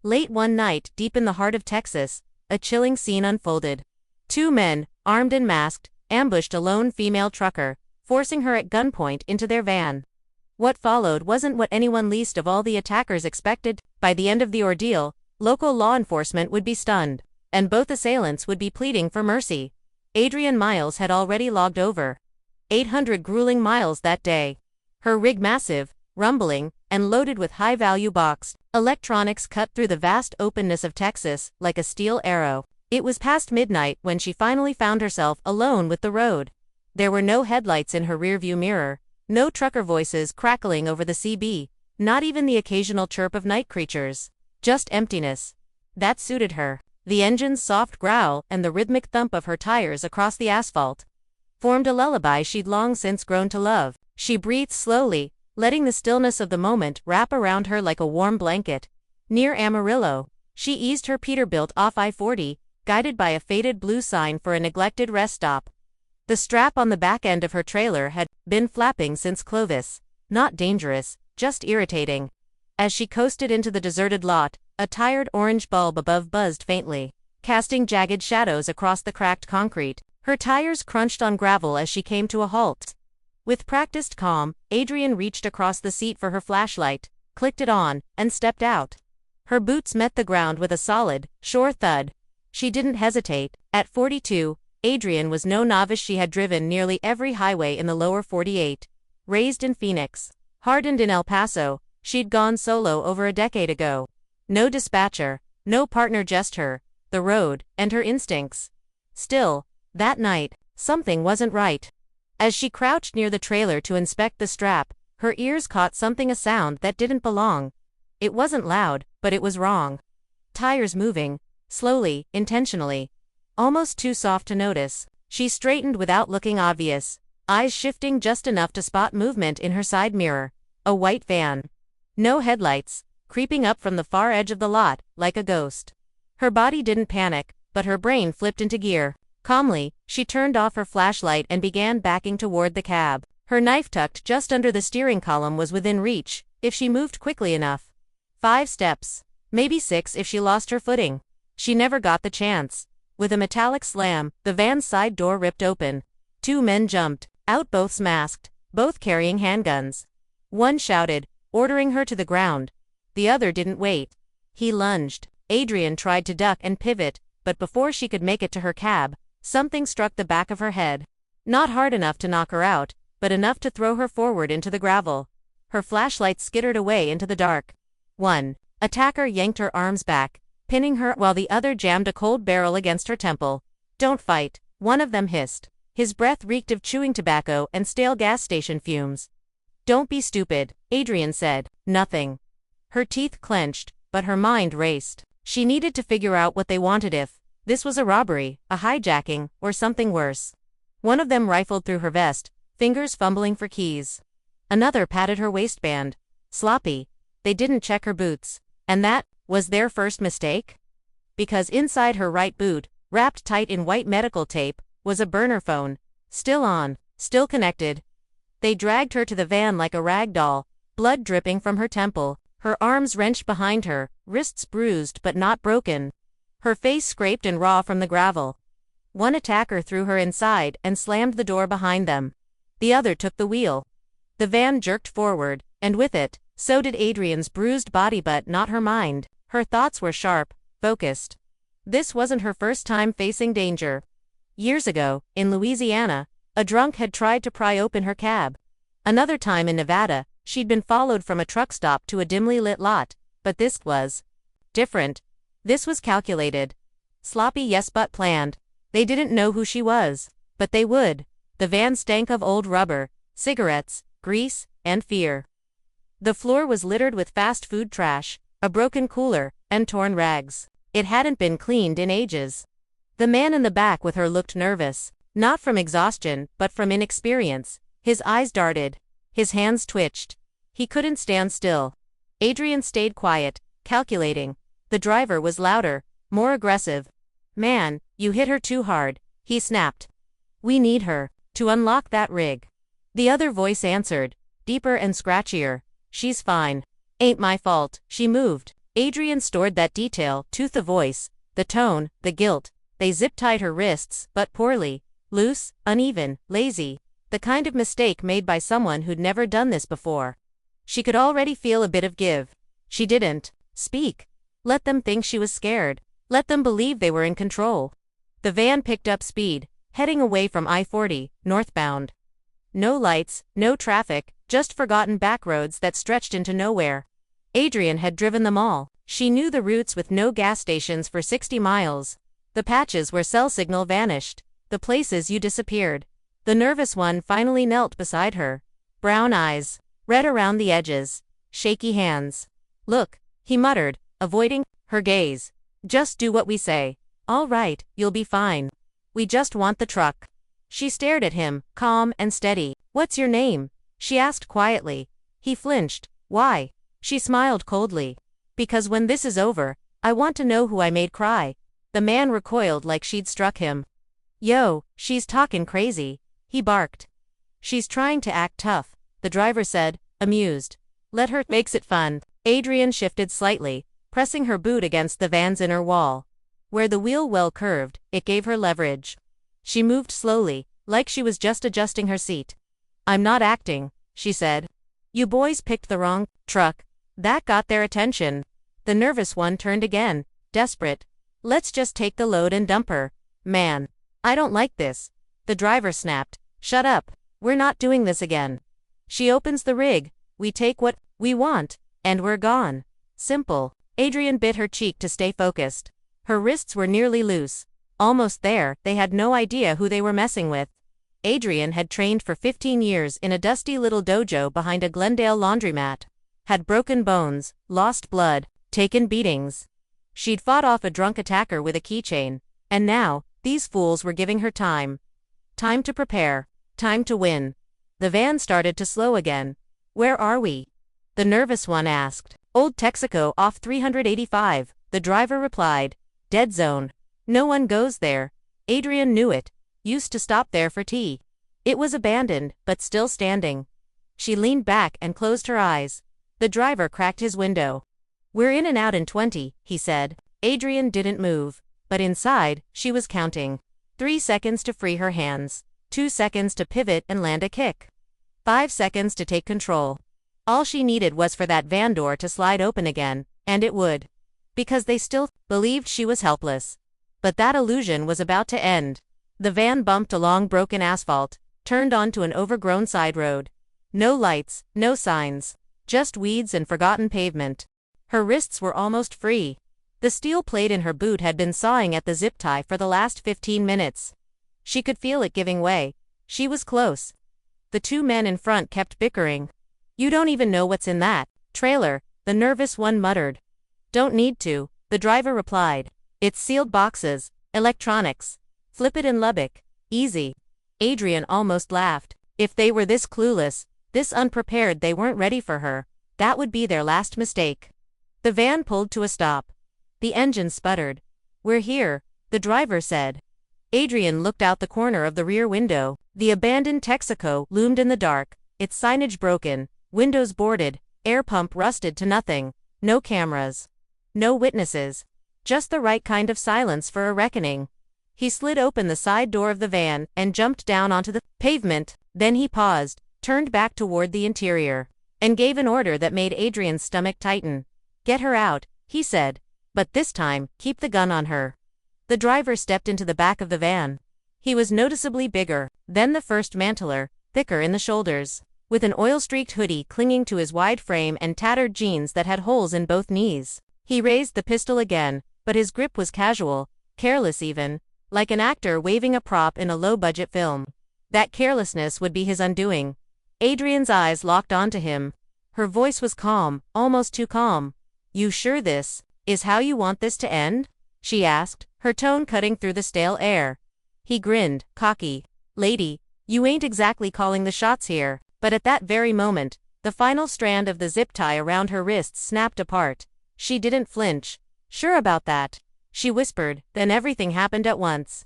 Late one night, deep in the heart of Texas, a chilling scene unfolded. Two men, armed and masked, ambushed a lone female trucker, forcing her at gunpoint into their van. What followed wasn't what anyone least of all the attackers expected. By the end of the ordeal, local law enforcement would be stunned, and both assailants would be pleading for mercy. Adrienne Miles had already logged over 800 grueling miles that day. Her rig massive, rumbling, and loaded with high-value boxed electronics cut through the vast openness of Texas like a steel arrow. It was past midnight when she finally found herself alone with the road. There were no headlights in her rearview mirror, no trucker voices crackling over the CB, not even the occasional chirp of night creatures. Just emptiness. That suited her. The engine's soft growl and the rhythmic thump of her tires across the asphalt formed a lullaby she'd long since grown to love. She breathed slowly, letting the stillness of the moment wrap around her like a warm blanket. Near Amarillo, she eased her Peterbilt off I-40, guided by a faded blue sign for a neglected rest stop. The strap on the back end of her trailer had been flapping since Clovis. Not dangerous, just irritating. As she coasted into the deserted lot, a tired orange bulb above buzzed faintly, casting jagged shadows across the cracked concrete. Her tires crunched on gravel as she came to a halt. With practiced calm, Adrienne reached across the seat for her flashlight, clicked it on, and stepped out. Her boots met the ground with a solid, sure thud. She didn't hesitate. At 42, Adrienne was no novice. She had driven nearly every highway in the lower 48. Raised in Phoenix, hardened in El Paso, she'd gone solo over a decade ago. No dispatcher, no partner, just her, the road, and her instincts. Still, that night, something wasn't right. As she crouched near the trailer to inspect the strap, her ears caught something, a sound that didn't belong. It wasn't loud, but it was wrong. Tires moving, slowly, intentionally. Almost too soft to notice. She straightened without looking obvious, eyes shifting just enough to spot movement in her side mirror. A white van. No headlights, creeping up from the far edge of the lot, like a ghost. Her body didn't panic, but her brain flipped into gear. Calmly, she turned off her flashlight and began backing toward the cab. Her knife tucked just under the steering column was within reach, if she moved quickly enough. 5 steps. Maybe 6 if she lost her footing. She never got the chance. With a metallic slam, the van's side door ripped open. 2 men jumped out, both masked, both carrying handguns. One shouted, ordering her to the ground. The other didn't wait. He lunged. Adrienne tried to duck and pivot, but before she could make it to her cab, something struck the back of her head. Not hard enough to knock her out, but enough to throw her forward into the gravel. Her flashlight skittered away into the dark. One attacker yanked her arms back, pinning her while the other jammed a cold barrel against her temple. "Don't fight," one of them hissed. His breath reeked of chewing tobacco and stale gas station fumes. "Don't be stupid," Adrienne said. Nothing. Her teeth clenched, but her mind raced. She needed to figure out what they wanted, if this was a robbery, a hijacking, or something worse. One of them rifled through her vest, fingers fumbling for keys. Another patted her waistband. Sloppy. They didn't check her boots. And that was their first mistake? Because inside her right boot, wrapped tight in white medical tape, was a burner phone. Still on, still connected. They dragged her to the van like a rag doll, blood dripping from her temple, her arms wrenched behind her, wrists bruised but not broken. Her face scraped and raw from the gravel. One attacker threw her inside and slammed the door behind them. The other took the wheel. The van jerked forward, and with it, so did Adrienne's bruised body, but not her mind. Her thoughts were sharp, focused. This wasn't her first time facing danger. Years ago, in Louisiana, a drunk had tried to pry open her cab. Another time in Nevada, she'd been followed from a truck stop to a dimly lit lot, but this was different. This was calculated. Sloppy, yes, but planned. They didn't know who she was, but they would. The van stank of old rubber, cigarettes, grease, and fear. The floor was littered with fast food trash, a broken cooler, and torn rags. It hadn't been cleaned in ages. The man in the back with her looked nervous, not from exhaustion, but from inexperience. His eyes darted. His hands twitched. He couldn't stand still. Adrienne stayed quiet, calculating. The driver was louder, more aggressive. "Man, you hit her too hard," he snapped. "We need her to unlock that rig." The other voice answered, deeper and scratchier. "She's fine. Ain't my fault." She moved. Adrian stored that detail, the voice, the tone, the guilt. They zip-tied her wrists, but poorly. Loose, uneven, lazy. The kind of mistake made by someone who'd never done this before. She could already feel a bit of give. She didn't speak. Let them think she was scared. Let them believe they were in control. The van picked up speed, heading away from I-40, northbound. No lights, no traffic, just forgotten backroads that stretched into nowhere. Adrian had driven them all. She knew the routes with no gas stations for 60 miles. The patches where cell signal vanished. The places you disappeared. The nervous one finally knelt beside her. Brown eyes. Red around the edges. Shaky hands. "Look," he muttered, avoiding her gaze. "Just do what we say. All right, you'll be fine. We just want the truck." She stared at him, calm and steady. "What's your name?" she asked quietly. He flinched. "Why?" She smiled coldly. "Because when this is over, I want to know who I made cry." The man recoiled like she'd struck him. "Yo, she's talkin' crazy," he barked. "She's trying to act tough," the driver said, amused. "Let her, makes it fun." Adrian shifted slightly, pressing her boot against the van's inner wall. Where the wheel well curved, it gave her leverage. She moved slowly, like she was just adjusting her seat. "I'm not acting," she said. "You boys picked the wrong truck." That got their attention. The nervous one turned again, desperate. "Let's just take the load and dump her." "Man, I don't like this." The driver snapped. "Shut up. We're not doing this again. She opens the rig, we take what we want, and we're gone. Simple." Adrian bit her cheek to stay focused. Her wrists were nearly loose. Almost there, they had no idea who they were messing with. Adrian had trained for 15 years in a dusty little dojo behind a Glendale laundromat. Had broken bones, lost blood, taken beatings. She'd fought off a drunk attacker with a keychain. And now, these fools were giving her time. Time to prepare. Time to win. The van started to slow again. "Where are we?" the nervous one asked. "Old Texaco off 385, the driver replied. "Dead zone. No one goes there." Adrian knew it. Used to stop there for tea. It was abandoned, but still standing. She leaned back and closed her eyes. The driver cracked his window. "We're in and out in 20, he said. Adrian didn't move. But inside, she was counting. 3 seconds to free her hands. 2 seconds to pivot and land a kick. 5 seconds to take control. All she needed was for that van door to slide open again, and it would. Because they still believed she was helpless. But that illusion was about to end. The van bumped along broken asphalt, turned onto an overgrown side road. No lights, no signs. Just weeds and forgotten pavement. Her wrists were almost free. The steel plate in her boot had been sawing at the zip tie for the last 15 minutes. She could feel it giving way. She was close. The two men in front kept bickering. "You don't even know what's in that trailer," the nervous one muttered. "Don't need to," the driver replied. "It's sealed boxes, electronics. Flip it in Lubbock. Easy." Adrian almost laughed. If they were this clueless, this unprepared, they weren't ready for her. That would be their last mistake. The van pulled to a stop. The engine sputtered. "We're here," the driver said. Adrian looked out the corner of the rear window. The abandoned Texaco loomed in the dark, its signage broken, windows boarded, air pump rusted to nothing. No cameras. No witnesses. Just the right kind of silence for a reckoning. He slid open the side door of the van and jumped down onto the pavement. Then he paused, turned back toward the interior, and gave an order that made Adrian's stomach tighten. "Get her out," he said. "But this time, keep the gun on her." The driver stepped into the back of the van. He was noticeably bigger than the first mantler, thicker in the shoulders, with an oil-streaked hoodie clinging to his wide frame and tattered jeans that had holes in both knees. He raised the pistol again, but his grip was casual, careless even, like an actor waving a prop in a low-budget film. That carelessness would be his undoing. Adrian's eyes locked onto him. Her voice was calm, almost too calm. "You sure this is how you want this to end?" she asked, her tone cutting through the stale air. He grinned, cocky. "Lady, you ain't exactly calling the shots here." But at that very moment, the final strand of the zip tie around her wrists snapped apart. She didn't flinch. "Sure about that?" she whispered, then everything happened at once.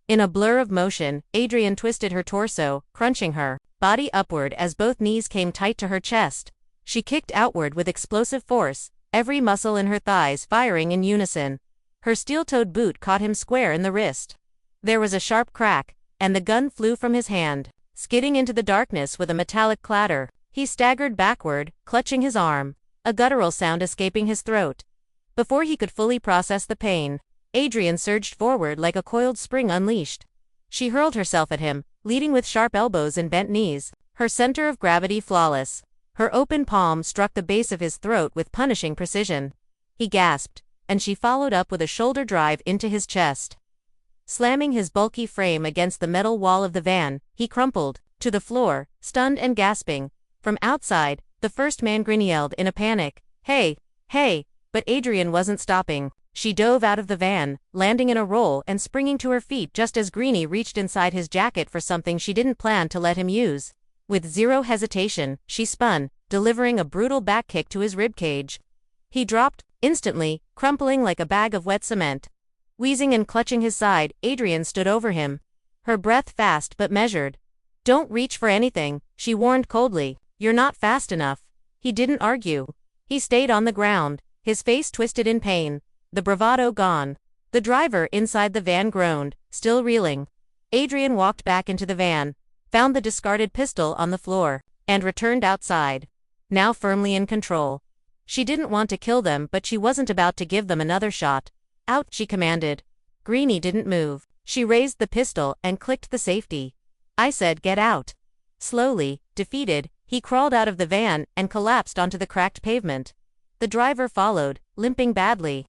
In a blur of motion, Adrian twisted her torso, crunching her body upward as both knees came tight to her chest. She kicked outward with explosive force, every muscle in her thighs firing in unison. Her steel-toed boot caught him square in the wrist. There was a sharp crack, and the gun flew from his hand, skidding into the darkness with a metallic clatter. He staggered backward, clutching his arm, a guttural sound escaping his throat. Before he could fully process the pain, Adrian surged forward like a coiled spring unleashed. She hurled herself at him, leading with sharp elbows and bent knees, her center of gravity flawless. Her open palm struck the base of his throat with punishing precision. He gasped, and she followed up with a shoulder drive into his chest. Slamming his bulky frame against the metal wall of the van, he crumpled to the floor, stunned and gasping. From outside, the first man yelled in a panic, "Hey! Hey!" But Adrian wasn't stopping. She dove out of the van, landing in a roll and springing to her feet just as Greenie reached inside his jacket for something she didn't plan to let him use. With zero hesitation, she spun, delivering a brutal back kick to his ribcage. He dropped, instantly, crumpling like a bag of wet cement. Wheezing and clutching his side, Adrian stood over him, her breath fast but measured. "Don't reach for anything," she warned coldly. "You're not fast enough." He didn't argue. He stayed on the ground, his face twisted in pain, the bravado gone. The driver inside the van groaned, still reeling. Adrian walked back into the van, found the discarded pistol on the floor, and returned outside, now firmly in control. She didn't want to kill them, but she wasn't about to give them another shot. "Out," she commanded. Greenie didn't move. She raised the pistol and clicked the safety. "I said get out." Slowly, defeated, he crawled out of the van and collapsed onto the cracked pavement. The driver followed, limping badly.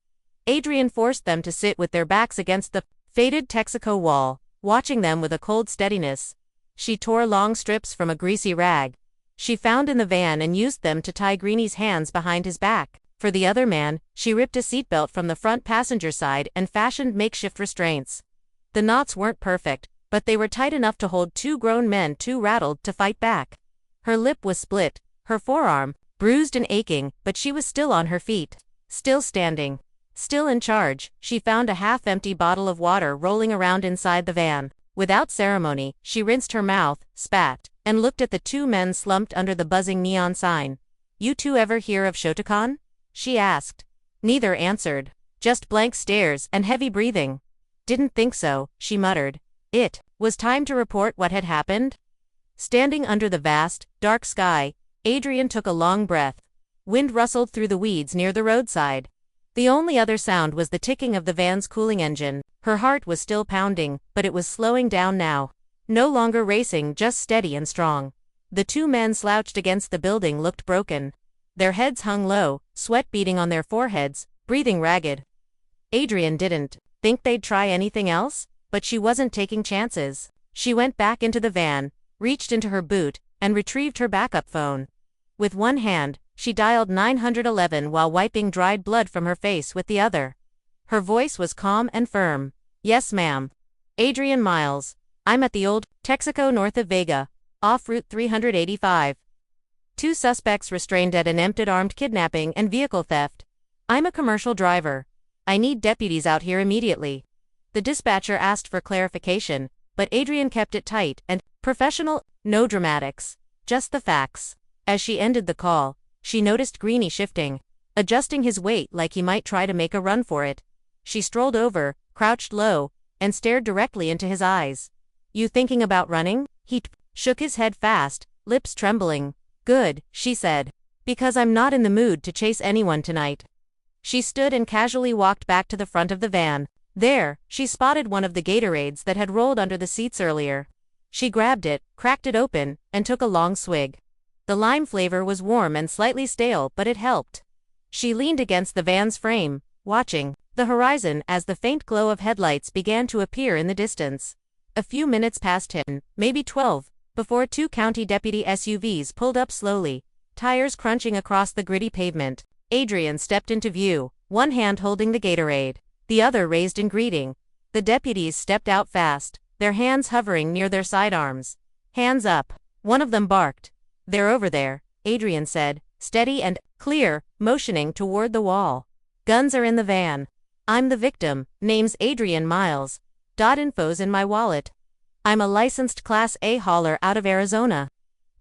Adrian forced them to sit with their backs against the faded Texaco wall, watching them with a cold steadiness. She tore long strips from a greasy rag she found in the van and used them to tie Greenie's hands behind his back. For the other man, she ripped a seatbelt from the front passenger side and fashioned makeshift restraints. The knots weren't perfect, but they were tight enough to hold two grown men too rattled to fight back. Her lip was split, her forearm, bruised and aching, but she was still on her feet, still standing, still in charge. She found a half-empty bottle of water rolling around inside the van. Without ceremony, she rinsed her mouth, spat, and looked at the two men slumped under the buzzing neon sign. "You two ever hear of Shotokan?" she asked. Neither answered, just blank stares and heavy breathing. "Didn't think so," she muttered. It was time to report what had happened. Standing under the vast, dark sky, Adrian took a long breath. Wind rustled through the weeds near the roadside. The only other sound was the ticking of the van's cooling engine. Her heart was still pounding, but it was slowing down now. No longer racing, just steady and strong. The two men slouched against the building looked broken. Their heads hung low, sweat beading on their foreheads, breathing ragged. Adrian didn't think they'd try anything else, but she wasn't taking chances. She went back into the van, reached into her boot, and retrieved her backup phone. With one hand, she dialed 911 while wiping dried blood from her face with the other. Her voice was calm and firm. "Yes, ma'am. Adrian Miles. I'm at the old Texaco north of Vega, off Route 385. Two suspects restrained at an attempted armed kidnapping and vehicle theft. I'm a commercial driver. I need deputies out here immediately." The dispatcher asked for clarification, but Adrian kept it tight and professional, no dramatics, just the facts. As she ended the call, she noticed Greenie shifting, adjusting his weight like he might try to make a run for it. She strolled over, crouched low, and stared directly into his eyes. "You thinking about running?" He shook his head fast, lips trembling. "Good," she said. "Because I'm not in the mood to chase anyone tonight." She stood and casually walked back to the front of the van. There, she spotted one of the Gatorades that had rolled under the seats earlier. She grabbed it, cracked it open, and took a long swig. The lime flavor was warm and slightly stale, but it helped. She leaned against the van's frame, watching the horizon as the faint glow of headlights began to appear in the distance. A few minutes passed 10, maybe 12, before two county deputy SUVs pulled up slowly, tires crunching across the gritty pavement. Adrian stepped into view, one hand holding the Gatorade, the other raised in greeting. The deputies stepped out fast, their hands hovering near their sidearms. "Hands up." One of them barked. "They're over there," Adrian said, steady and clear, motioning toward the wall. "Guns are in the van. I'm the victim, name's Adrian Miles. Info's in my wallet. I'm a licensed Class A hauler out of Arizona.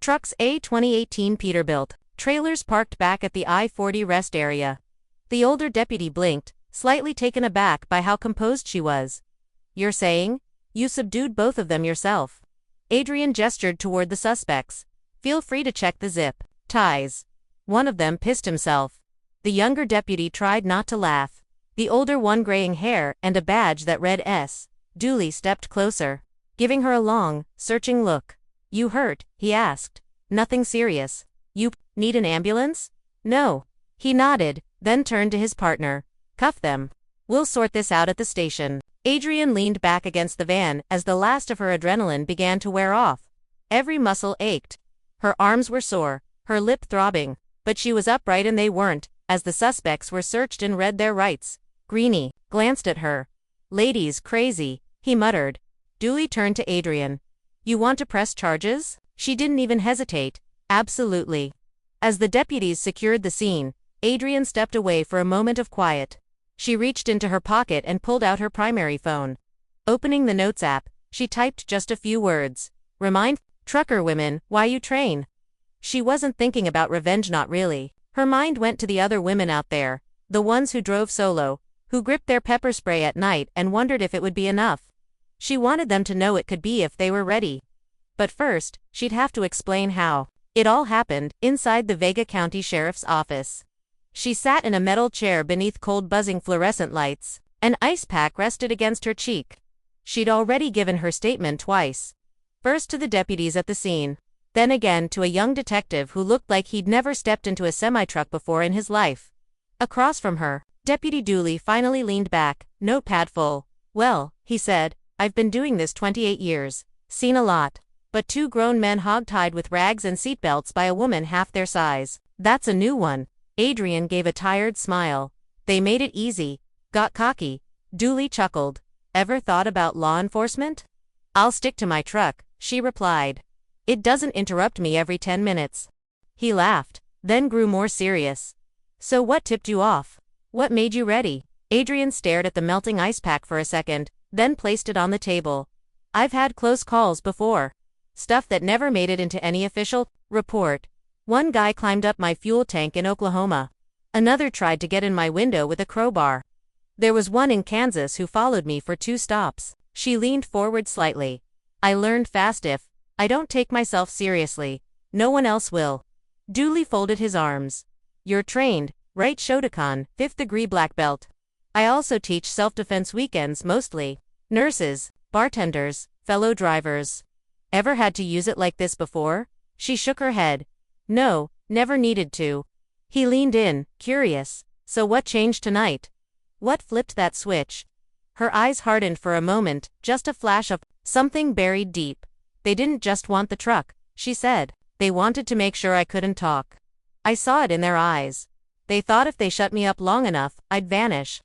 Trucks A 2018 Peterbilt, trailers parked back at the I-40 rest area. The older deputy blinked, slightly taken aback by how composed she was. You're saying? You subdued both of them yourself. Adrian gestured toward the suspects. Feel free to check the zip ties. One of them pissed himself. The younger deputy tried not to laugh. The older one, graying hair and a badge that read S. Dooley, stepped closer, giving her a long, searching look. You hurt? He asked. Nothing serious. You need an ambulance? No. He nodded, then turned to his partner. Cuff them. We'll sort this out at the station. Adrian leaned back against the van as the last of her adrenaline began to wear off. Every muscle ached. Her arms were sore, her lip throbbing, but she was upright and they weren't, as the suspects were searched and read their rights. Greenie glanced at her. Ladies crazy, he muttered. Dooley turned to Adrian. You want to press charges? She didn't even hesitate. Absolutely. As the deputies secured the scene, Adrian stepped away for a moment of quiet. She reached into her pocket and pulled out her primary phone. Opening the Notes app, she typed just a few words. Remind trucker women why you train. She wasn't thinking about revenge, not really. Her mind went to the other women out there, the ones who drove solo, who gripped their pepper spray at night and wondered if it would be enough. She wanted them to know it could be if they were ready. But first, she'd have to explain how. It all happened inside the Vega County Sheriff's office. She sat in a metal chair beneath cold buzzing fluorescent lights. An ice pack rested against her cheek. She'd already given her statement twice. First to the deputies at the scene, then again to a young detective who looked like he'd never stepped into a semi-truck before in his life. Across from her, Deputy Dooley finally leaned back, notepad full. Well, he said, I've been doing this 28 years. Seen a lot. But 2 grown men hogtied with rags and seatbelts by a woman half their size. That's a new one. Adrian gave a tired smile. They made it easy. Got cocky. Dooley chuckled. Ever thought about law enforcement? I'll stick to my truck, she replied. It doesn't interrupt me every 10 minutes. He laughed, then grew more serious. So what tipped you off? What made you ready? Adrian stared at the melting ice pack for a second, then placed it on the table. I've had close calls before. Stuff that never made it into any official report. One guy climbed up my fuel tank in Oklahoma. Another tried to get in my window with a crowbar. There was one in Kansas who followed me for 2 stops. She leaned forward slightly. I learned fast if I don't take myself seriously, no one else will. Dooley folded his arms. You're trained, right? Shotokan, 5th degree black belt. I also teach self-defense weekends mostly. Nurses, bartenders, fellow drivers. Ever had to use it like this before? She shook her head. No, never needed to. He leaned in, curious. So what changed tonight? What flipped that switch? Her eyes hardened for a moment, just a flash of something buried deep. They didn't just want the truck, she said. They wanted to make sure I couldn't talk. I saw it in their eyes. They thought if they shut me up long enough, I'd vanish.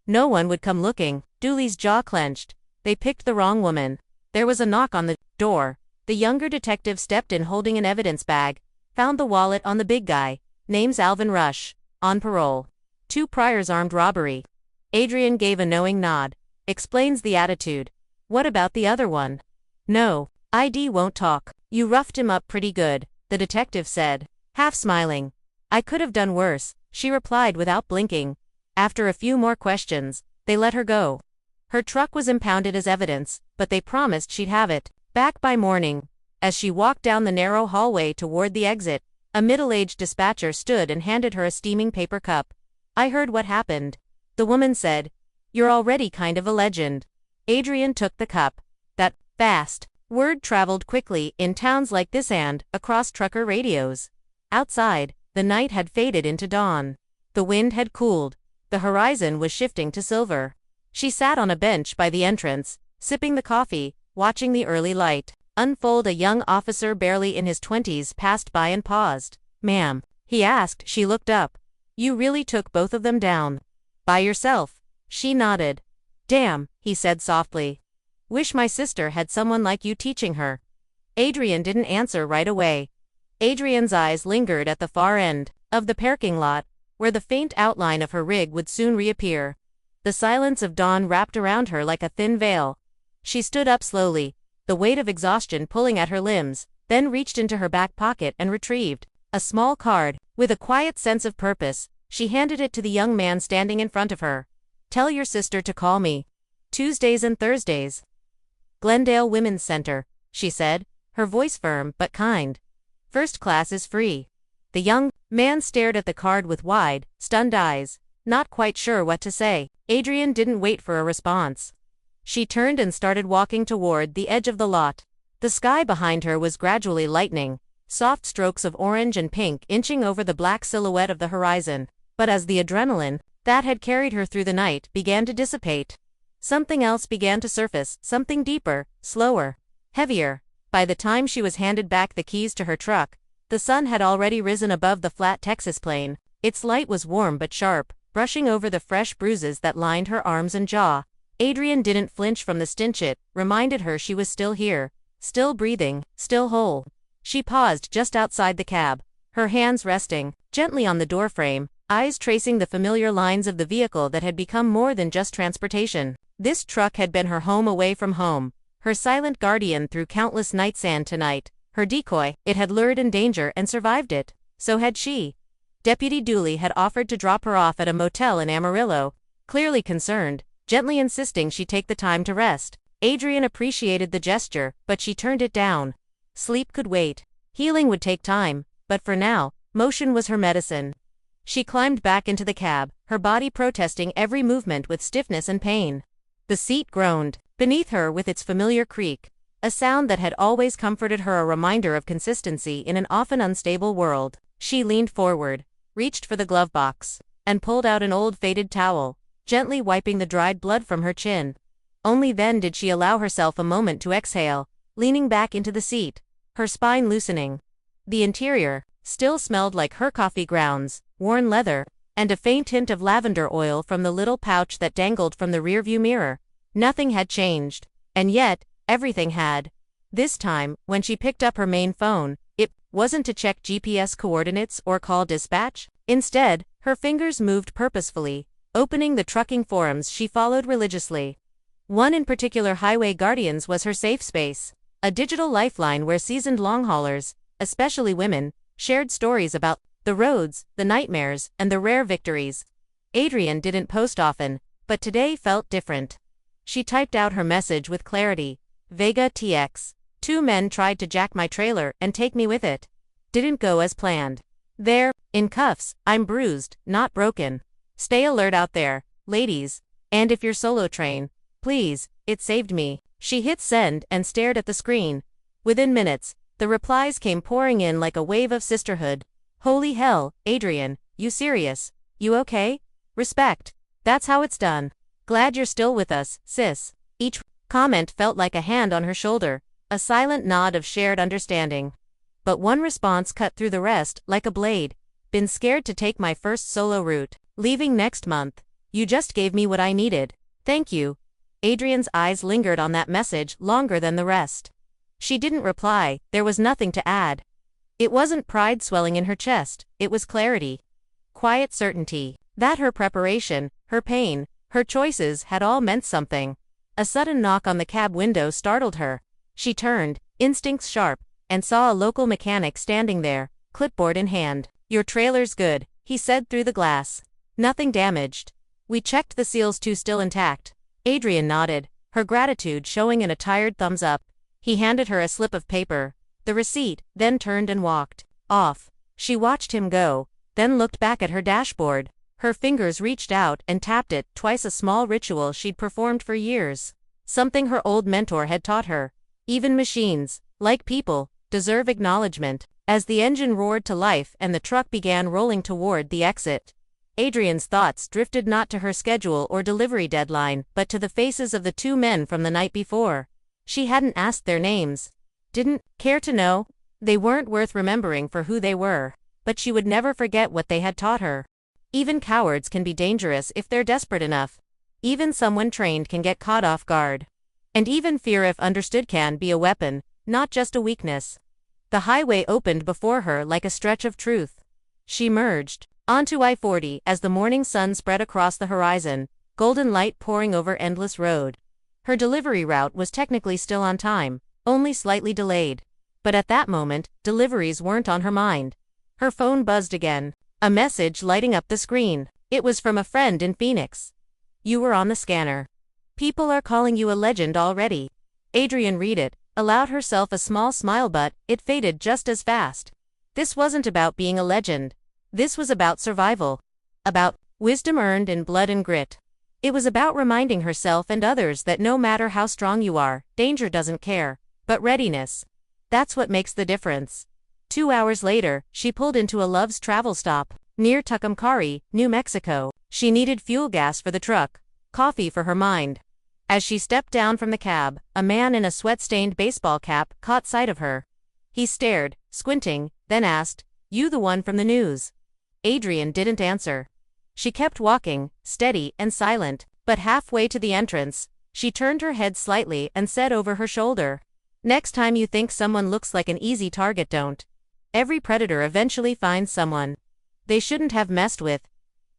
No one would come looking. Dooley's jaw clenched. They picked the wrong woman. There was a knock on the door. The younger detective stepped in holding an evidence bag. Found the wallet on the big guy. Name's Alvin Rush. On parole. 2 priors, armed robbery. Adrian gave a knowing nod. Explains the attitude. What about the other one? No. ID won't talk. You roughed him up pretty good, the detective said, half smiling. I could have done worse, she replied without blinking. After a few more questions, they let her go. Her truck was impounded as evidence, but they promised she'd have it back by morning. As she walked down the narrow hallway toward the exit, a middle-aged dispatcher stood and handed her a steaming paper cup. I heard what happened. The woman said, You're already kind of a legend. Adrian took the cup. That fast. Word traveled quickly in towns like this and across trucker radios. Outside, the night had faded into dawn. The wind had cooled. The horizon was shifting to silver. She sat on a bench by the entrance, sipping the coffee, watching the early light unfold. A young officer barely in his 20s passed by and paused. Ma'am, he asked. She looked up. You really took both of them down? By yourself? She nodded. Damn, he said softly. Wish my sister had someone like you teaching her. Adrian didn't answer right away. Adrian's eyes lingered at the far end of the parking lot, where the faint outline of her rig would soon reappear. The silence of dawn wrapped around her like a thin veil. She stood up slowly, the weight of exhaustion pulling at her limbs, then reached into her back pocket and retrieved a small card. With a quiet sense of purpose, She handed it to the young man standing in front of her. "Tell your sister to call me Tuesdays and Thursdays. Glendale Women's Center," she said, her voice firm but kind. "First class is free." The young man stared at the card with wide, stunned eyes, not quite sure what to say. Adrian didn't wait for a response. She turned and started walking toward the edge of the lot. The sky behind her was gradually lightening, soft strokes of orange and pink inching over the black silhouette of the horizon. But as the adrenaline that had carried her through the night began to dissipate, something else began to surface, something deeper, slower, heavier. By the time she was handed back the keys to her truck, the sun had already risen above the flat Texas plain. Its light was warm but sharp, brushing over the fresh bruises that lined her arms and jaw. Adrian didn't flinch from the stench. It reminded her she was still here, still breathing, still whole. She paused just outside the cab, her hands resting gently on the doorframe, eyes tracing the familiar lines of the vehicle that had become more than just transportation. This truck had been her home away from home, her silent guardian through countless nights, and tonight, her decoy. It had lured in danger and survived it. So had she. Deputy Dooley had offered to drop her off at a motel in Amarillo, clearly concerned, gently insisting she take the time to rest. Adrian appreciated the gesture, but she turned it down. Sleep could wait. Healing would take time, but for now, motion was her medicine. She climbed back into the cab, her body protesting every movement with stiffness and pain. The seat groaned beneath her with its familiar creak, a sound that had always comforted her, a reminder of consistency in an often unstable world. She leaned forward, reached for the glove box, and pulled out an old faded towel, gently wiping the dried blood from her chin. Only then did she allow herself a moment to exhale, leaning back into the seat, her spine loosening. The interior still smelled like her coffee grounds, worn leather, and a faint hint of lavender oil from the little pouch that dangled from the rearview mirror. Nothing had changed, and yet, everything had. This time, when she picked up her main phone, it wasn't to check GPS coordinates or call dispatch. Instead, her fingers moved purposefully, opening the trucking forums she followed religiously. One in particular, Highway Guardians, was her safe space, a digital lifeline where seasoned longhaulers, especially women, shared stories about the roads, the nightmares, and the rare victories. Adrian didn't post often, but today felt different. She typed out her message with clarity. Vega TX. 2 men tried to jack my trailer and take me with it. Didn't go as planned. They're in cuffs. I'm bruised, not broken. Stay alert out there, ladies. And if you're solo train, please, it saved me. She hit send and stared at the screen. Within minutes, the replies came pouring in like a wave of sisterhood. Holy hell, Adrian, you serious? You okay? Respect. That's how it's done. Glad you're still with us, sis. Each comment felt like a hand on her shoulder, a silent nod of shared understanding. But one response cut through the rest like a blade. Been scared to take my first solo route. Leaving next month. You just gave me what I needed. Thank you. Adrian's eyes lingered on that message longer than the rest. She didn't reply. There was nothing to add. It wasn't pride swelling in her chest, it was clarity. Quiet certainty that her preparation, her pain, her choices had all meant something. A sudden knock on the cab window startled her. She turned, instincts sharp, and saw a local mechanic standing there, clipboard in hand. Your trailer's good, he said through the glass. Nothing damaged. We checked the seals too, still intact. Adrian nodded, her gratitude showing in a tired thumbs up. He handed her a slip of paper, the receipt, then turned and walked off. She watched him go, then looked back at her dashboard. Her fingers reached out and tapped it twice, a small ritual she'd performed for years. Something her old mentor had taught her. Even machines, like people, deserve acknowledgement. As the engine roared to life and the truck began rolling toward the exit, Adrian's thoughts drifted not to her schedule or delivery deadline, but to the faces of the 2 men from the night before. She hadn't asked their names. Didn't care to know. They weren't worth remembering for who they were. But she would never forget what they had taught her. Even cowards can be dangerous if they're desperate enough. Even someone trained can get caught off guard. And even fear, if understood, can be a weapon, not just a weakness. The highway opened before her like a stretch of truth. She merged onto I-40 as the morning sun spread across the horizon, golden light pouring over endless road. Her delivery route was technically still on time, only slightly delayed. But at that moment, deliveries weren't on her mind. Her phone buzzed again. A message lighting up the screen. It was from a friend in Phoenix. You were on the scanner. People are calling you a legend already. Adrian read it, allowed herself a small smile, but it faded just as fast. This wasn't about being a legend. This was about survival. About wisdom earned in blood and grit. It was about reminding herself and others that no matter how strong you are, danger doesn't care. But readiness. That's what makes the difference. 2 hours later, she pulled into a Love's travel stop, near Tucumcari, New Mexico. She needed fuel gas for the truck, coffee for her mind. As she stepped down from the cab, a man in a sweat-stained baseball cap caught sight of her. He stared, squinting, then asked, "You the one from the news?" Adrian didn't answer. She kept walking, steady and silent, but halfway to the entrance, she turned her head slightly and said over her shoulder, "Next time you think someone looks like an easy target, don't. Every predator eventually finds someone they shouldn't have messed with."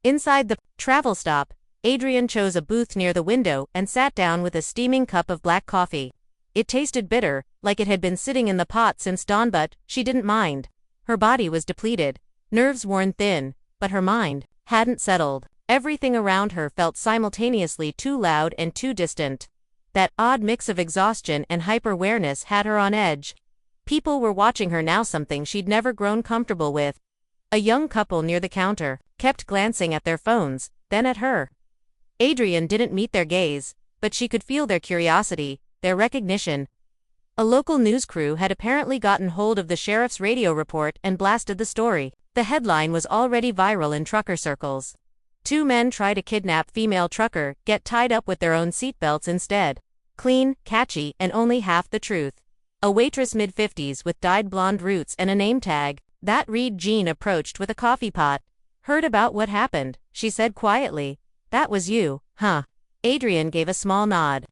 Inside the travel stop, Adrian chose a booth near the window and sat down with a steaming cup of black coffee. It tasted bitter, like it had been sitting in the pot since dawn, but she didn't mind. Her body was depleted, nerves worn thin, but her mind hadn't settled. Everything around her felt simultaneously too loud and too distant. That odd mix of exhaustion and hyper-awareness had her on edge. People were watching her now, something she'd never grown comfortable with. A young couple near the counter kept glancing at their phones, then at her. Adrian didn't meet their gaze, but she could feel their curiosity, their recognition. A local news crew had apparently gotten hold of the sheriff's radio report and blasted the story. The headline was already viral in trucker circles. 2 men try to kidnap female trucker, get tied up with their own seatbelts instead. Clean, catchy, and only half the truth. A waitress mid-50s with dyed blonde roots and a name tag. That read Jean approached with a coffee pot. "Heard about what happened," she said quietly. "That was you, huh?" Adrian gave a small nod.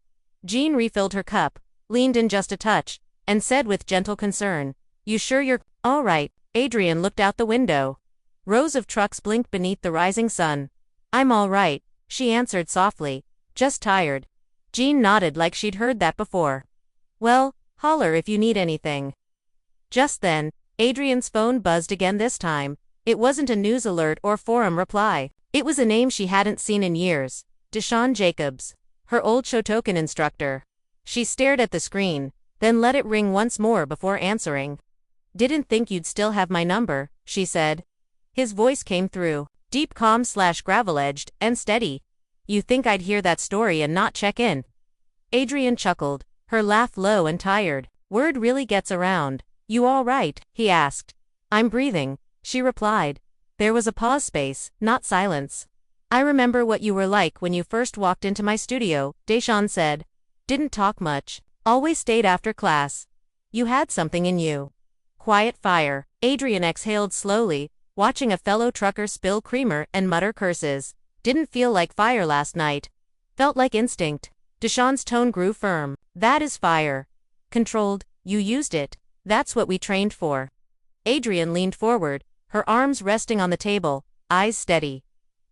Jean refilled her cup, leaned in just a touch, and said with gentle concern, "You sure you're all right?" Adrian looked out the window. Rows of trucks blinked beneath the rising sun. "I'm all right," she answered softly. "Just tired." Jean nodded like she'd heard that before. "Well, holler if you need anything." Just then, Adrian's phone buzzed again. This time, it wasn't a news alert or forum reply. It was a name she hadn't seen in years. Deshawn Jacobs, her old Shotokan instructor. She stared at the screen, then let it ring once more before answering. "Didn't think you'd still have my number," she said. His voice came through, deep, calm/gravel-edged, and steady. "You think I'd hear that story and not check in?" Adrian chuckled, her laugh low and tired. "Word really gets around. You all right?" he asked. "I'm breathing," she replied. There was a pause, space, not silence. "I remember what you were like when you first walked into my studio," Deshawn said. "Didn't talk much. Always stayed after class. You had something in you." Quiet fire. Adrian exhaled slowly, watching a fellow trucker spill creamer and mutter curses. "Didn't feel like fire last night. Felt like instinct." Deshawn's tone grew firm. "That is fire. Controlled. You used it. That's what we trained for." Adrian leaned forward, her arms resting on the table, eyes steady.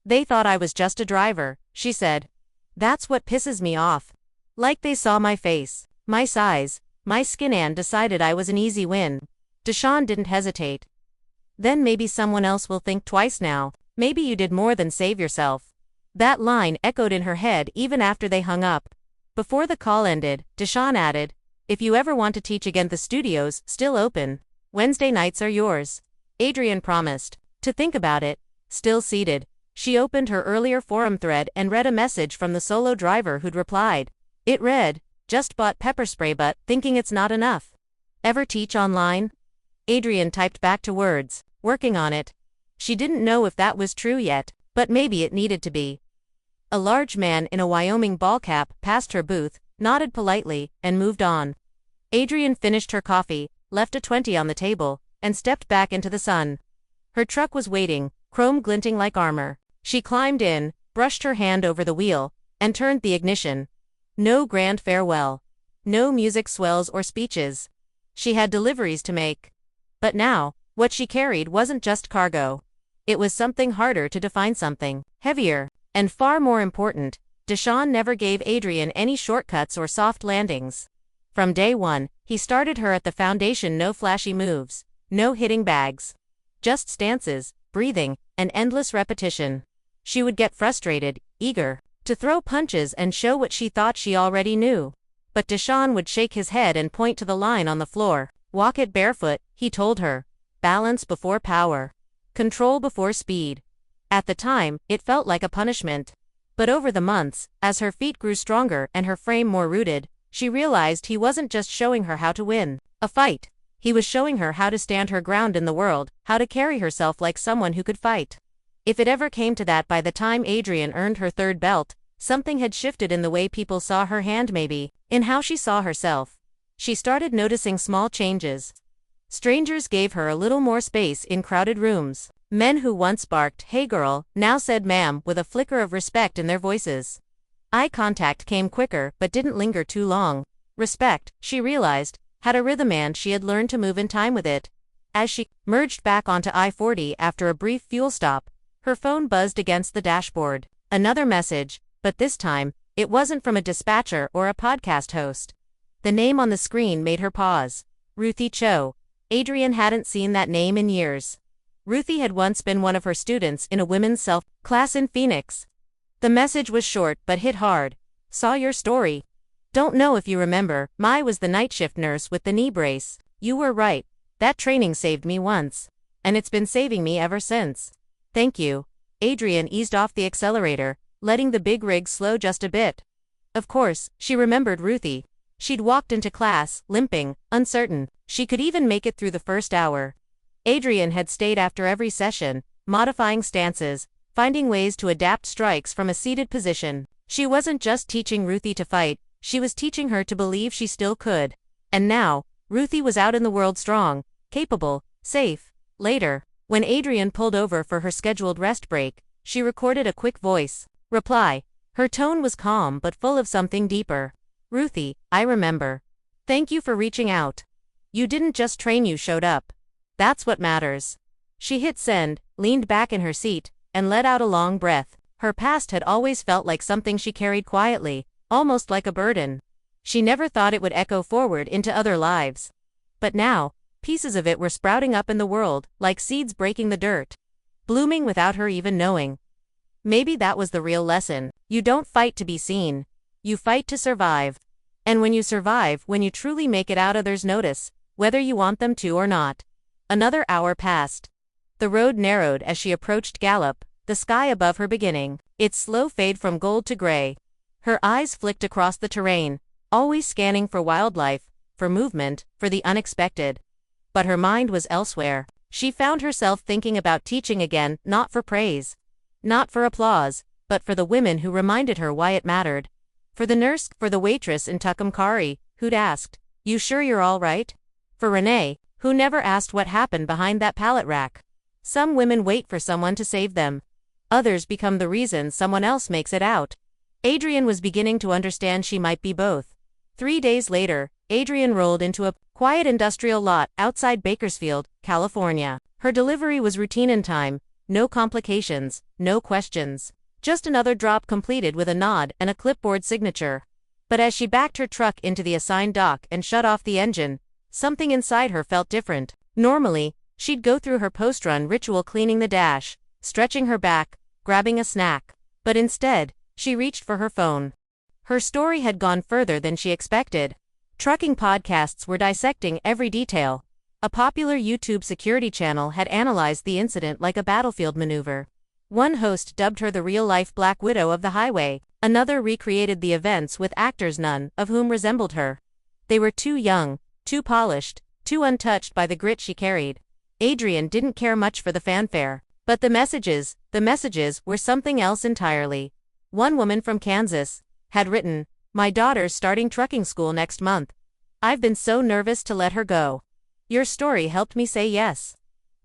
"They thought I was just a driver," she said. "That's what pisses me off. Like they saw my face, my size, my skin, and decided I was an easy win." Deshawn didn't hesitate. "Then maybe someone else will think twice now. Maybe you did more than save yourself." That line echoed in her head even after they hung up. Before the call ended, Deshawn added, "If you ever want to teach again, the studio's still open. Wednesday nights are yours." Adrian promised to think about it. Still seated, she opened her earlier forum thread and read a message from the solo driver who'd replied. It read, "Just bought pepper spray but thinking it's not enough. Ever teach online?" Adrian typed back to words, "Working on it." She didn't know if that was true yet, but maybe it needed to be. A large man in a Wyoming ball cap passed her booth, nodded politely, and moved on. Adrian finished her coffee, left a 20 on the table, and stepped back into the sun. Her truck was waiting, chrome glinting like armor. She climbed in, brushed her hand over the wheel, and turned the ignition. No grand farewell. No music swells or speeches. She had deliveries to make. But now, what she carried wasn't just cargo. It was something harder to define, something heavier, and far more important. Deshawn never gave Adrian any shortcuts or soft landings. From day one, he started her at the foundation. No flashy moves, no hitting bags. Just stances, breathing, and endless repetition. She would get frustrated, eager to throw punches and show what she thought she already knew. But Deshaun would shake his head and point to the line on the floor. Walk it barefoot, he told her. Balance before power. Control before speed. At the time, it felt like a punishment. But over the months, as her feet grew stronger and her frame more rooted, she realized he wasn't just showing her how to win a fight. He was showing her how to stand her ground in the world, how to carry herself like someone who could fight. If it ever came to that, by the time Adrian earned her third belt, something had shifted in the way people saw her, hand maybe, in how she saw herself. She started noticing small changes. Strangers gave her a little more space in crowded rooms. Men who once barked, "Hey girl," now said "ma'am" with a flicker of respect in their voices. Eye contact came quicker but didn't linger too long. Respect, she realized, had a rhythm and she had learned to move in time with it. As she merged back onto I-40 after a brief fuel stop, her phone buzzed against the dashboard. Another message, but this time, it wasn't from a dispatcher or a podcast host. The name on the screen made her pause. Ruthie Cho. Adrian hadn't seen that name in years. Ruthie had once been one of her students in a women's self class in Phoenix. The message was short but hit hard. Saw your story. Don't know if you remember, Mai was the night shift nurse with the knee brace. You were right. That training saved me once. And it's been saving me ever since. Thank you. Adrian eased off the accelerator, letting the big rig slow just a bit. Of course, she remembered Ruthie. She'd walked into class, limping, uncertain. She could even make it through the first hour. Adrian had stayed after every session, modifying stances, finding ways to adapt strikes from a seated position. She wasn't just teaching Ruthie to fight, she was teaching her to believe she still could. And now, Ruthie was out in the world strong, capable, safe. Later, when Adrian pulled over for her scheduled rest break, she recorded a quick voice reply. Her tone was calm but full of something deeper. Ruthie, I remember. Thank you for reaching out. You didn't just train, you showed up. That's what matters. She hit send, leaned back in her seat, and let out a long breath. Her past had always felt like something she carried quietly, almost like a burden. She never thought it would echo forward into other lives. But now, pieces of it were sprouting up in the world, like seeds breaking the dirt. Blooming without her even knowing. Maybe that was the real lesson. You don't fight to be seen. You fight to survive. And when you survive, when you truly make it out, others notice, whether you want them to or not. Another hour passed. The road narrowed as she approached Gallup, the sky above her beginning its slow fade from gold to gray. Her eyes flicked across the terrain, always scanning for wildlife, for movement, for the unexpected. But her mind was elsewhere. She found herself thinking about teaching again, not for praise, not for applause, but for the women who reminded her why it mattered. For the nurse, for the waitress in Tucumcari, who'd asked, "You sure you're all right?" For Renee, who never asked what happened behind that pallet rack. Some women wait for someone to save them. Others become the reason someone else makes it out. Adrian was beginning to understand she might be both. 3 days later, Adrian rolled into a quiet industrial lot outside Bakersfield, California. Her delivery was routine in time, no complications, no questions. Just another drop completed with a nod and a clipboard signature. But as she backed her truck into the assigned dock and shut off the engine, something inside her felt different. Normally, she'd go through her post-run ritual cleaning the dash, stretching her back, grabbing a snack. But instead, she reached for her phone. Her story had gone further than she expected. Trucking podcasts were dissecting every detail. A popular YouTube security channel had analyzed the incident like a battlefield maneuver. One host dubbed her the real-life Black Widow of the highway. Another recreated the events with actors none of whom resembled her. They were too young, too polished, too untouched by the grit she carried. Adrian didn't care much for the fanfare. But the messages were something else entirely. One woman from Kansas had written, "My daughter's starting trucking school next month. I've been so nervous to let her go. Your story helped me say yes."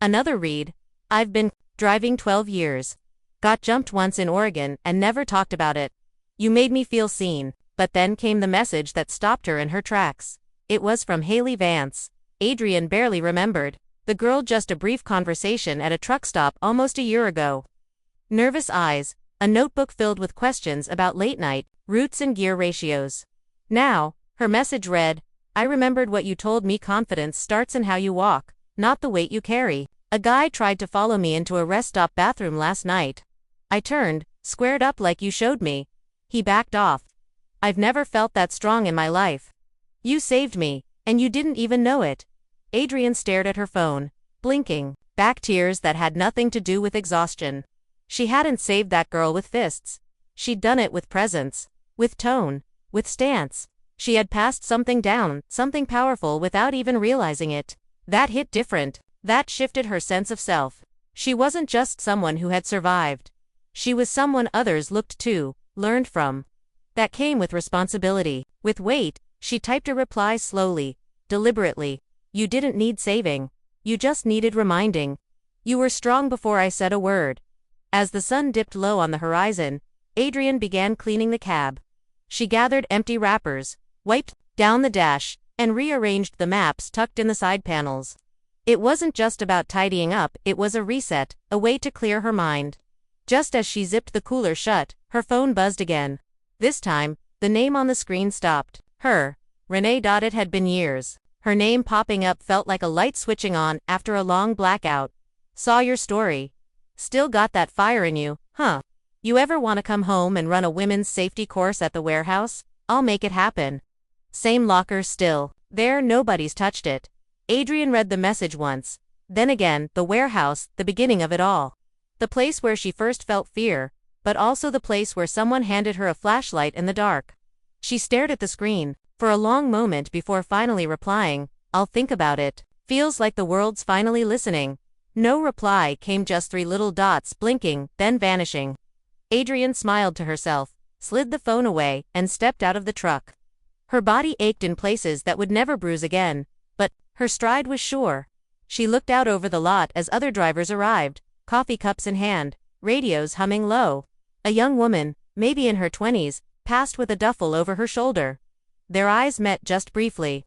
Another read, "I've been driving 12 years. Got jumped once in Oregon and never talked about it. You made me feel seen." But then came the message that stopped her in her tracks. It was from Haley Vance. Adrian barely remembered. The girl, just a brief conversation at a truck stop almost a year ago. Nervous eyes, a notebook filled with questions about late night, routes and gear ratios. Now, her message read, "I remembered what you told me. Confidence starts in how you walk, not the weight you carry." A guy tried to follow me into a rest stop bathroom last night. I turned, squared up like you showed me. He backed off. I've never felt that strong in my life. You saved me, and you didn't even know it. Adrian stared at her phone, blinking back tears that had nothing to do with exhaustion. She hadn't saved that girl with fists. She'd done it with presence, with tone, with stance. She had passed something down, something powerful without even realizing it. That hit different. That shifted her sense of self. She wasn't just someone who had survived. She was someone others looked to, learned from. That came with responsibility, with weight. She typed a reply slowly, deliberately. You didn't need saving. You just needed reminding. You were strong before I said a word. As the sun dipped low on the horizon, Adrian began cleaning the cab. She gathered empty wrappers, wiped down the dash, and rearranged the maps tucked in the side panels. It wasn't just about tidying up, it was a reset, a way to clear her mind. Just as she zipped the cooler shut, her phone buzzed again. This time, the name on the screen stopped. Her. Renee. It had been years. Her name popping up felt like a light switching on after a long blackout. Saw your story. Still got that fire in you, huh? You ever want to come home and run a women's safety course at the warehouse? I'll make it happen. Same locker still. There, nobody's touched it. Adrian read the message once. Then again, the warehouse, the beginning of it all. The place where she first felt fear, but also the place where someone handed her a flashlight in the dark. She stared at the screen for a long moment before finally replying, I'll think about it. Feels like the world's finally listening. No reply came, just 3 little dots blinking, then vanishing. Adrian smiled to herself, slid the phone away, and stepped out of the truck. Her body ached in places that would never bruise again, but her stride was sure. She looked out over the lot as other drivers arrived, coffee cups in hand, radios humming low. A young woman, maybe in her 20s, passed with a duffel over her shoulder. Their eyes met just briefly.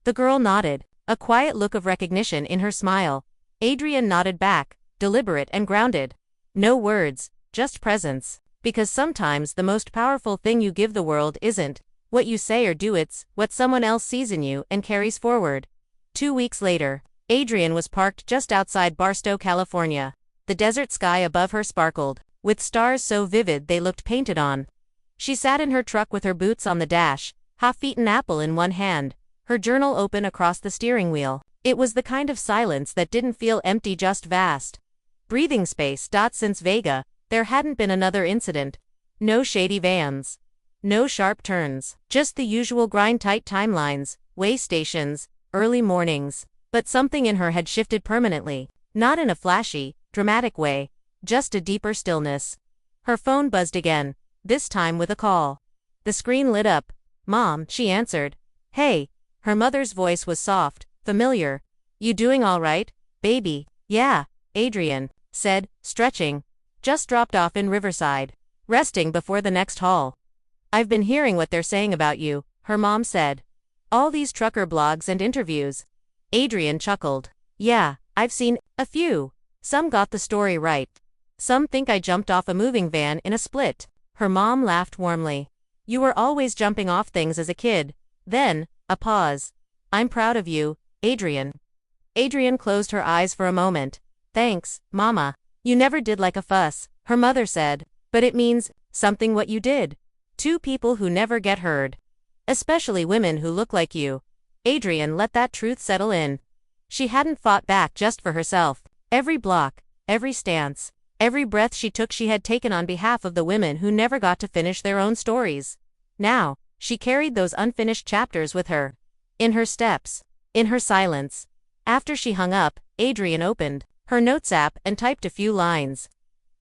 The girl nodded, a quiet look of recognition in her smile. Adrian nodded back, deliberate and grounded. No words, just presence. Because sometimes the most powerful thing you give the world isn't what you say or do, it's what someone else sees in you and carries forward. 2 weeks later, Adrian was parked just outside Barstow, California. The desert sky above her sparkled, with stars so vivid they looked painted on. She sat in her truck with her boots on the dash, half-eaten apple in one hand, her journal open across the steering wheel. It was the kind of silence that didn't feel empty, just vast. Breathing space. Since Vega, there hadn't been another incident. No shady vans. No sharp turns. Just the usual grind-tight timelines, way stations, early mornings. But something in her had shifted permanently. Not in a flashy, dramatic way. Just a deeper stillness. Her phone buzzed again, this time with a call. The screen lit up. Mom, she answered. Hey. Her mother's voice was soft, familiar. You doing all right, baby? Yeah, Adrian said, stretching. Just dropped off in Riverside. Resting before the next haul. I've been hearing what they're saying about you, her mom said. All these trucker blogs and interviews. Adrian chuckled. Yeah, I've seen a few. Some got the story right. Some think I jumped off a moving van in a split. Her mom laughed warmly. You were always jumping off things as a kid. Then, a pause. I'm proud of you, Adrian. Adrian closed her eyes for a moment. Thanks, Mama. You never did like a fuss, her mother said. But it means something what you did. 2 people who never get heard. Especially women who look like you. Adrian let that truth settle in. She hadn't fought back just for herself. Every block, every stance, every breath she took, she had taken on behalf of the women who never got to finish their own stories. Now, she carried those unfinished chapters with her. In her steps. In her silence. After she hung up, Adrian opened her notes app and typed a few lines.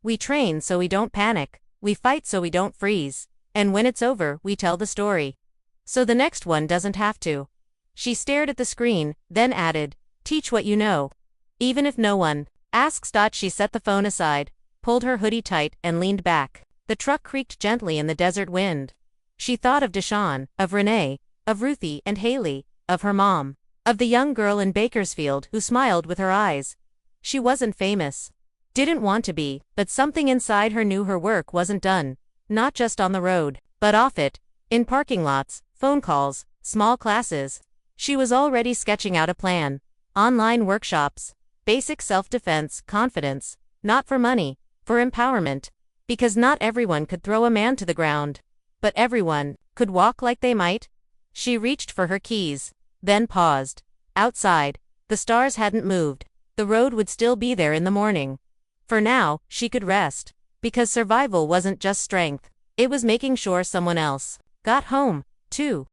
We train so we don't panic. We fight so we don't freeze. And when it's over, we tell the story. So the next one doesn't have to. She stared at the screen, then added, teach what you know. Even if no one asks. She set the phone aside, pulled her hoodie tight, and leaned back. The truck creaked gently in the desert wind. She thought of Deshawn, of Renee, of Ruthie and Haley, of her mom, of the young girl in Bakersfield who smiled with her eyes. She wasn't famous. Didn't want to be, but something inside her knew her work wasn't done. Not just on the road, but off it, in parking lots, phone calls, small classes. She was already sketching out a plan. Online workshops, Basic self-defense, confidence. Not for money, for empowerment. Because not everyone could throw a man to the ground. But everyone could walk like they might. She reached for her keys, then paused. Outside, the stars hadn't moved. The road would still be there in the morning. For now, she could rest. Because survival wasn't just strength. It was making sure someone else got home, too.